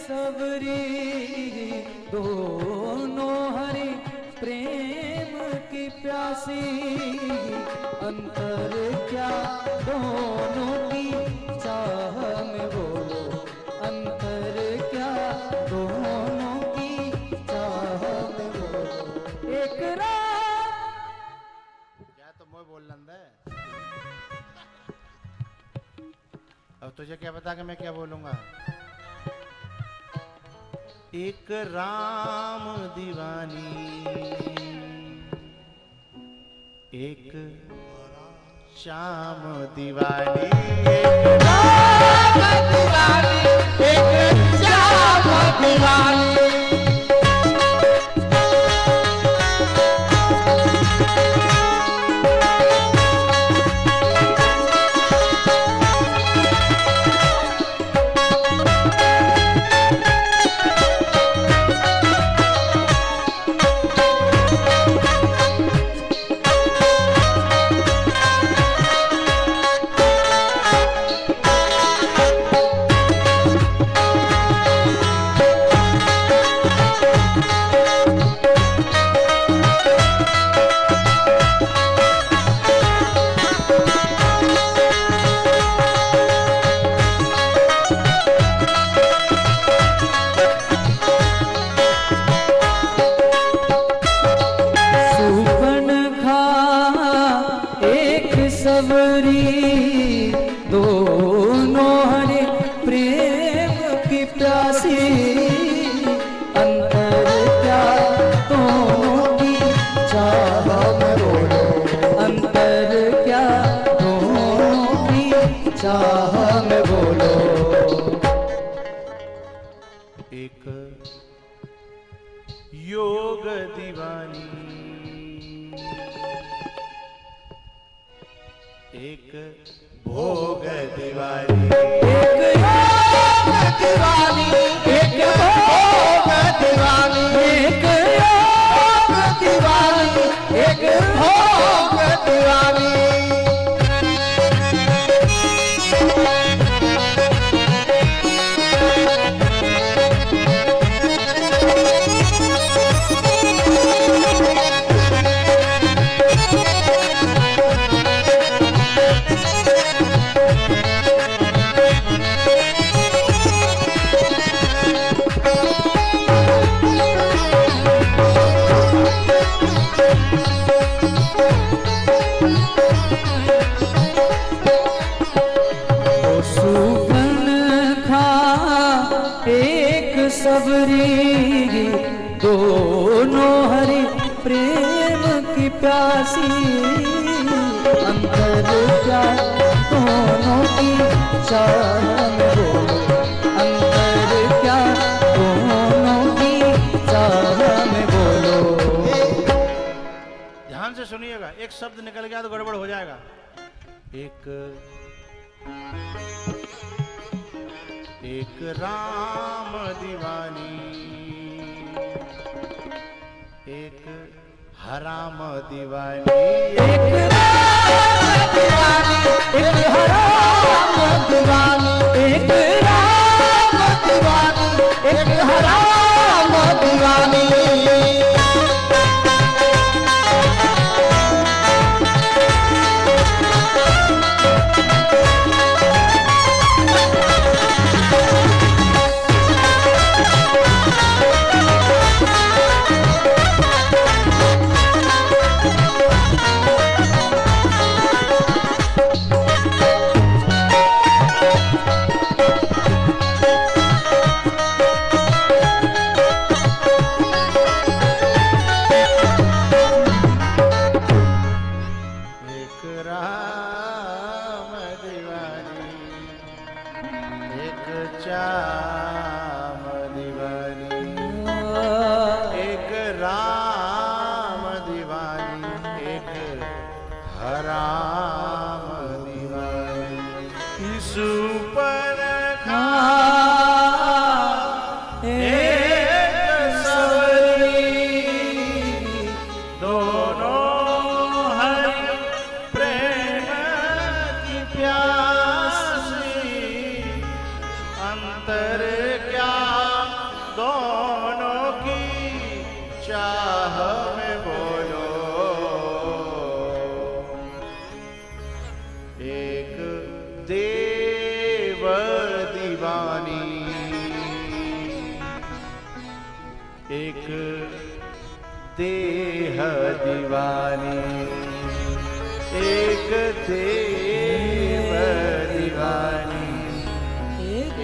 सबरी दोनों हरि प्रेम की प्यासी अंतर क्या दोनों की चाह में बोलो अंतर क्या दोनों की चाह में बोलो एक रात क्या तो मैं बोल लंदा है। अब तुझे क्या पता कि मैं क्या बोलूंगा। एक राम दीवानी एक श्याम दीवानी एक राम दीवानी एक श्याम दीवानी सबरी दोनों हरि प्रेम की प्यासी अंतर क्या दोनों की चाह में बोलो अंतर क्या दोनों की चाह में बोलो एक योग दीवानी एक भोग दीवानी एक योग दीवानी एक भोग दीवानी एक योग दीवानी एक भोग दीवानी सबरी दोनों हरि प्रेम की प्यासी अंतर क्या दोनों की चाह में बोलो अंतर क्या दोनों की चाह में बोलो। ध्यान से सुनिएगा, एक शब्द निकल गया तो गड़बड़ हो जाएगा। एक राम दीवानी एक हराम दीवानी एक राम दीवानी एक हराम दीवानी एक राम दीवानी एक हराम दीवानी एक देह दीवानी, एक देव दीवानी, एक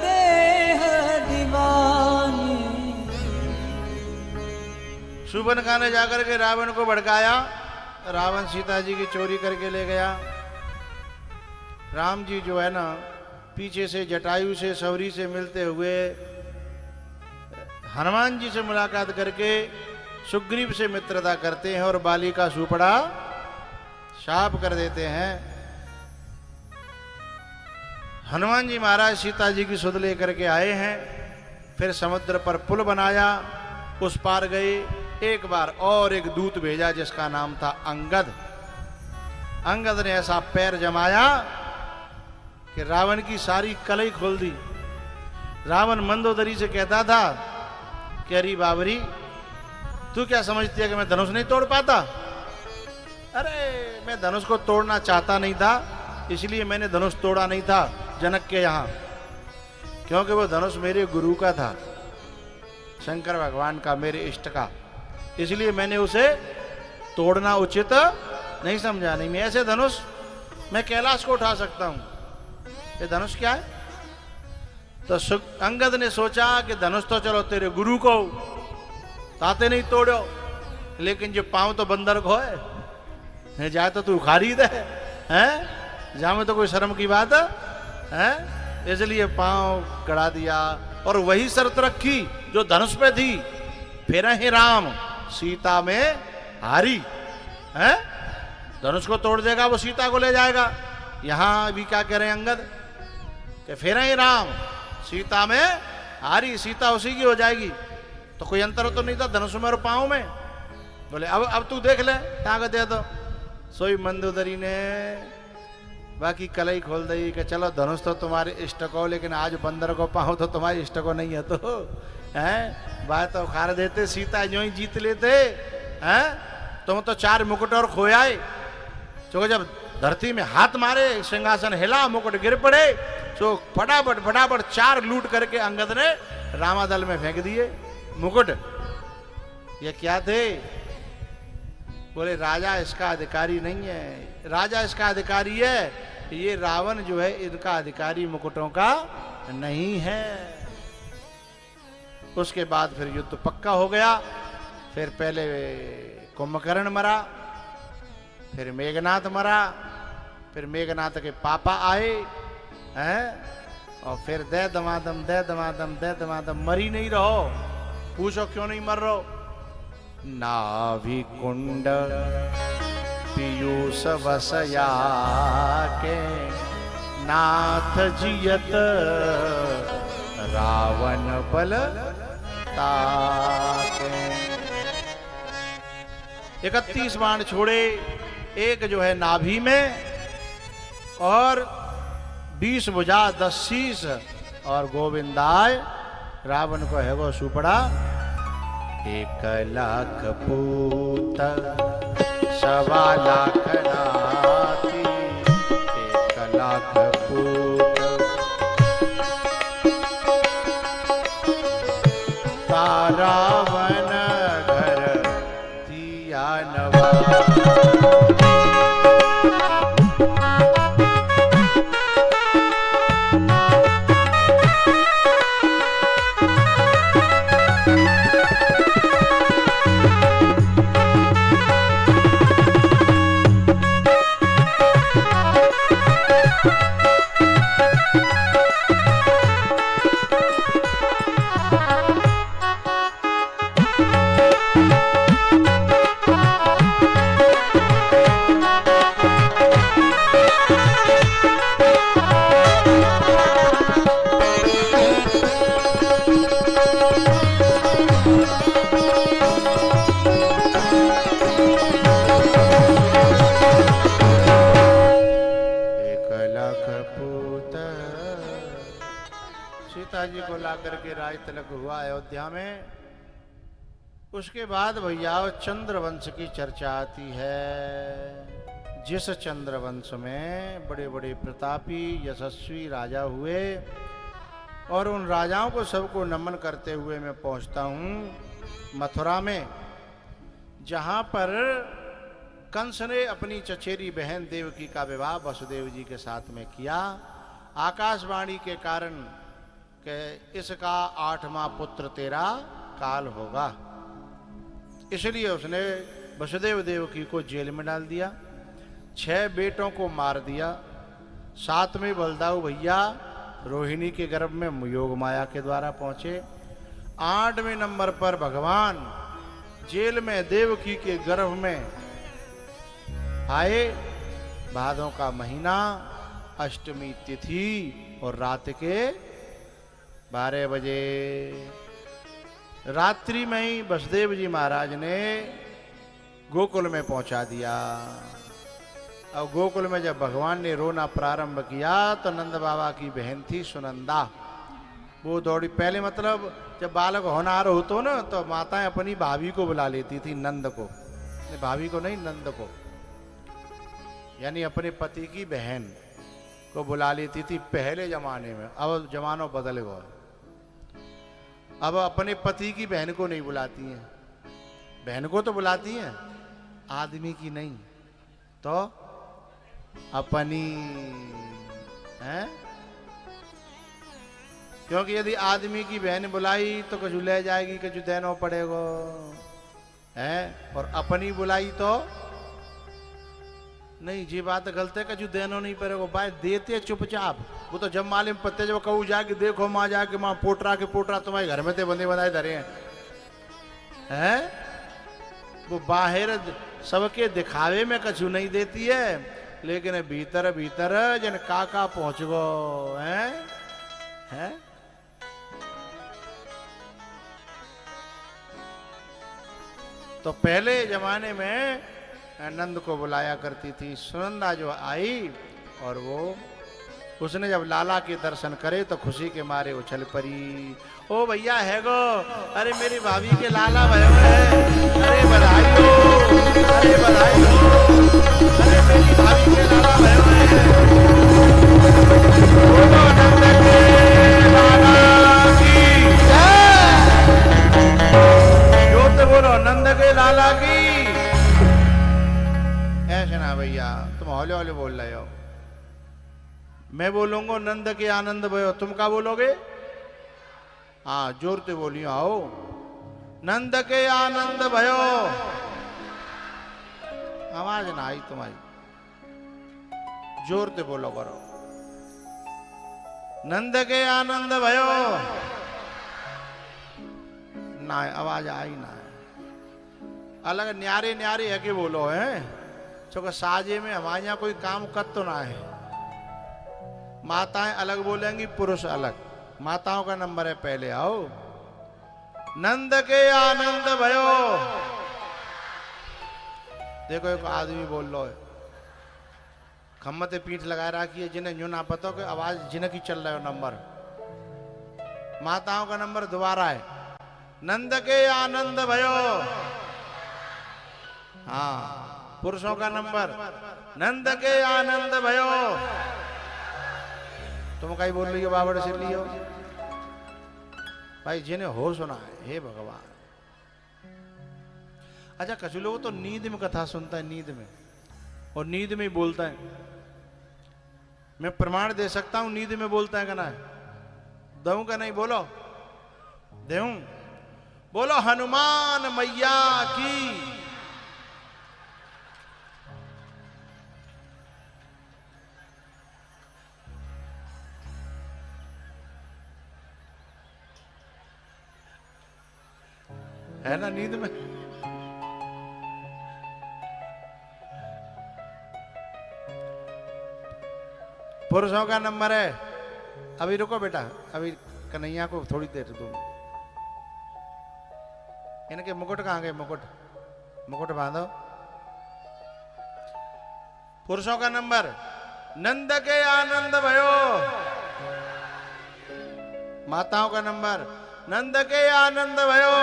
देह दीवानी। शूर्पणखा ने जाकर के रावण को भड़काया। रावण सीता जी की चोरी करके ले गया। राम जी जो है ना पीछे से जटायु से सवरी से मिलते हुए हनुमान जी से मुलाकात करके सुग्रीव से मित्रता करते हैं और बाली का सुपड़ा शाप कर देते हैं। हनुमान जी महाराज सीता जी की सुध लेकर के आए हैं। फिर समुद्र पर पुल बनाया, उस पार गए। एक बार और एक दूत भेजा जिसका नाम था अंगद। अंगद ने ऐसा पैर जमाया कि रावण की सारी कलई खोल दी। रावण मंदोदरी से कहता था कि अरे बाबरी, तू क्या समझती है कि मैं धनुष नहीं तोड़ पाता? अरे मैं धनुष को तोड़ना चाहता नहीं था, इसलिए मैंने धनुष तोड़ा नहीं था जनक के यहाँ, क्योंकि वो धनुष मेरे गुरु का था, शंकर भगवान का, मेरे इष्ट का, इसलिए मैंने उसे तोड़ना उचित नहीं समझा। नहीं, मैं ऐसे धनुष मैं कैलाश को उठा सकता हूं। ये धनुष क्या है? तो अंगद ने सोचा कि धनुष तो चलो तेरे गुरु को ताते नहीं तोड़ो, लेकिन जो पांव तो बंदर को है, जाए तो तू उखाड़ी दे, हैं? जा में तो कोई शर्म की बात है? इसलिए पांव गड़ा दिया और वही शर्त रखी जो धनुष पे थी, फिर ही राम सीता में हारी है। धनुष को तोड़ देगा वो सीता को ले जाएगा। यहां भी क्या कह रहे हैं अंगद कि फिर ही राम सीता में हारी, सीता उसी की हो जाएगी। तो कोई अंतर तो नहीं था धनुष में और पांव में। बोले अब तू देख ले ताकत है तो। सोई मंदोदरी ने बाकी कलई खोल दी कि चलो धनुष तो तुम्हारे इष्ट को, लेकिन आज बंदर को पांव तो तुम्हारे इष्ट को नहीं है। तो हैं बात तो खार देते, सीता जो ही जीत लेते हैं। तुम तो 4 मुकुट और खोयाए, तो जब धरती में हाथ मारे सिंहासन हिला, मुकुट गिर पड़े, तो फटाफट फटाफट 4 लूट करके अंगद ने रामादल में फेंक दिए मुकुट। ये क्या थे? बोले राजा इसका अधिकारी नहीं है, राजा इसका अधिकारी है, ये रावण जो है इनका अधिकारी मुकुटों का नहीं है। उसके बाद फिर युद्ध पक्का हो गया। फिर पहले कुंभकर्ण मरा, फिर मेघनाथ मरा, फिर मेघनाथ के पापा आए हैं, और फिर दे दमादम मरी नहीं रहो। पूछो क्यों नहीं मर रहो? नाभि कुंड पीयूष बसया के नाथ जियत रावण बल ताके। 31 बाण छोड़े, एक जो है नाभि में और 20 भुजा 10 शीश, और गोविंदाय रावण को है वो सुपड़ा। 1 लाख पूत 1.25 लाख नाती, 1 लाख पूत रावण घर दिया नवा। सीता जी को ला करके राज तिलक हुआ अयोध्या में। उसके बाद भैया चंद्रवंश की चर्चा आती है। जिस चंद्रवंश में बड़े बड़े प्रतापी यशस्वी राजा हुए और उन राजाओं को सबको नमन करते हुए मैं पहुंचता हूं मथुरा में, जहां पर कंस ने अपनी चचेरी बहन देवकी का विवाह वसुदेव जी के साथ में किया। आकाशवाणी के कारण कि इसका 8वां पुत्र तेरा काल होगा, इसलिए उसने वसुदेव देवकी को जेल में डाल दिया। 6 बेटों को मार दिया। 7वें बलदाऊ भैया रोहिणी के गर्भ में योग माया के द्वारा पहुंचे। 8वें नंबर पर भगवान जेल में देवकी के गर्भ में आए। भादों का महीना, अष्टमी तिथि और रात के 12 बजे रात्रि में ही वसुदेव जी महाराज ने गोकुल में पहुंचा दिया। अब गोकुल में जब भगवान ने रोना प्रारंभ किया तो नंद बाबा की बहन थी सुनंदा, वो दौड़ी। पहले मतलब जब बालक होनहार होतो ना तो माताएं अपनी भाभी को बुला लेती थी, नंद को, भाभी को नहीं नंद को, यानी अपने पति की बहन को बुला लेती थी पहले जमाने में। अब जमाना बदल गया, अब अपने पति की बहन को नहीं बुलाती हैं। बहन को तो बुलाती हैं, आदमी की नहीं, तो अपनी है। क्योंकि यदि आदमी की बहन बुलाई तो कुछ ले जाएगी, कुछ देना पड़ेगा है, और अपनी बुलाई तो नहीं। जी बात गलत है, कछु देना नहीं पड़ेगा। भाई देते चुपचाप, वो तो जब मालूम पत्ते जब कहूँ जाके देखो माँ जाके माँ पोटरा के पोटरा तुम्हारे घर में थे बंदे बनाए धरे हैं, वो बाहर सबके दिखावे में कछु नहीं देती है, लेकिन भीतर भीतर जन काका पहुंच गो है। तो पहले जमाने में नंद को बुलाया करती थी। सुनंदा जो आई और वो उसने जब लाला के दर्शन करे तो खुशी के मारे उछल पड़ी। ओ भैया है गो, अरे मेरी भाभी के लाला भयो है, अरे बधाई हो, अरे बधाई हो, अरे मेरी भाभी के लाला भयो है। बोलो नंद के लाला की जय। जोत बोलो नंद के लाला की। ऐसे ना भैया, तुम हौले हौले बोल रहे हो। मैं बोलूंगा नंद के आनंद भयो, तुम क्या बोलोगे? हाँ जोर से बोलियो। आओ नंद के आनंद भयो। आवाज ना आई तुम्हारी, जोर से बोलो करो। नंद के आनंद भयो ना, आवाज आई ना। अलग न्यारे न्यारे है कि बोलो है, क्योंकि साजे में हमारे यहाँ कोई काम कर तो ना है। माताएं अलग बोलेंगी, पुरुष अलग। माताओं का नंबर है पहले। आओ नंद के आनंद भयो। देखो एक आदमी बोल लो है, खम्मते पीठ लगा रखी है, जिन्हें यूं ना पता कि आवाज जिन्हें की चल रहा है नंबर। माताओं का नंबर दोबारा है, नंद के आनंद भयो। हाँ पुरुषों का नंबर नंद के आनंद भयो। तुम कहीं बोल रही हो बाबड़ से लियो भाई, जिन्हें हो सुना है। हे भगवान। अच्छा कुछ लोग तो नींद में कथा सुनता है, नींद में, और नींद में ही बोलता है। मैं प्रमाण दे सकता हूं नींद में बोलता है कहना है, दऊं का नहीं? बोलो देऊं? बोलो हनुमान मैया की। है ना नींद में? पुरुषों का नंबर है। अभी रुको बेटा, अभी कन्हैया को थोड़ी देर दो। इनके मुकुट कहाँ गए? मुकुट मुकुट बांधो। पुरुषों का नंबर नंद के आनंद भयो। माताओं का नंबर नंद के आनंद भयो।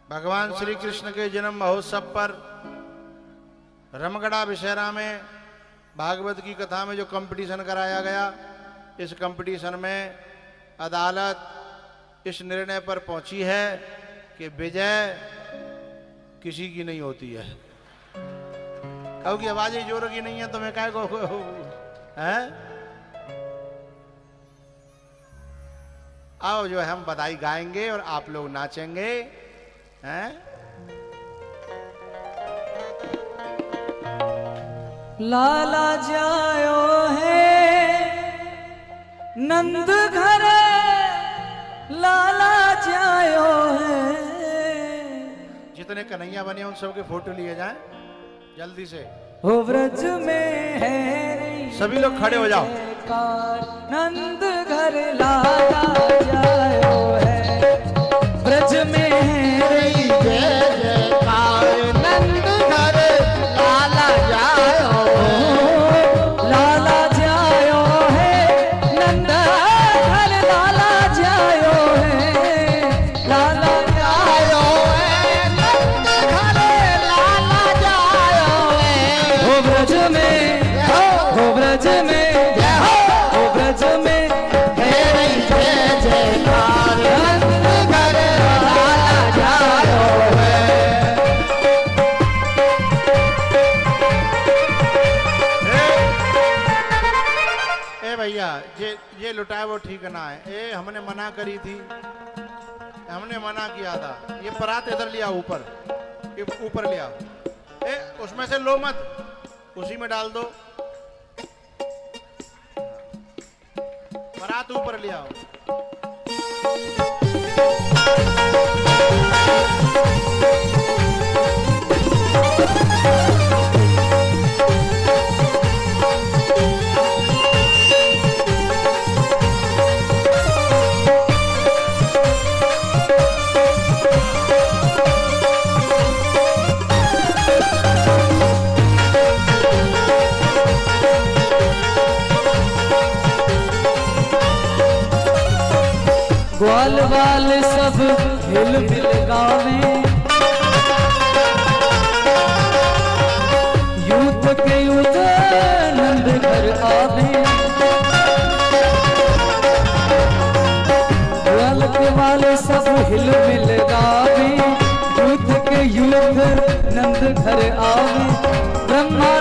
भगवान श्री कृष्ण के जन्म महोत्सव पर रमगढ़ा विशेरा में भागवत की कथा में जो कंपटीशन कराया गया, इस कंपटीशन में अदालत इस निर्णय पर पहुंची है कि विजय किसी की नहीं होती है। कहो कि आवाज ही जोर की नहीं है तो मैं क्या कहूं है। आओ जो है हम बधाई गाएंगे और आप लोग नाचेंगे हैं। लाला जायो है नंद घर, लाला जायो है। जितने कन्हैया बने उन सबके फोटो लिए जाएं जल्दी से। हो व्रज में है सभी लोग खड़े हो जाओ। नंद घर लाला जायो है, व्रज में है रही जय जयकार नंद घर लाला जायो लाला जायो है, नंद घर लाला जायो है, लाला जायो है नंद घर लाला जायो है। हो व्रज में, हो व्रज में, हो व्रज में हे जय जयकार नंद घर लाला जायो है। ए भैया ये लुटाए वो ठीक ना है। ए हमने मना करी थी, हमने मना किया था। ये परात इधर लिया ऊपर, ये ऊपर लिया। ए उसमें से लो मत, उसी में डाल दो। परात ऊपर ले आओ। ग्वाल वाल सब हिल मिल गावे, यूथ के यूथ नंद घर आवे। ग्वाल के वाले सब हिल मिल गावे, यूथ के यूथ नंद घर आवे। ब्रह्मा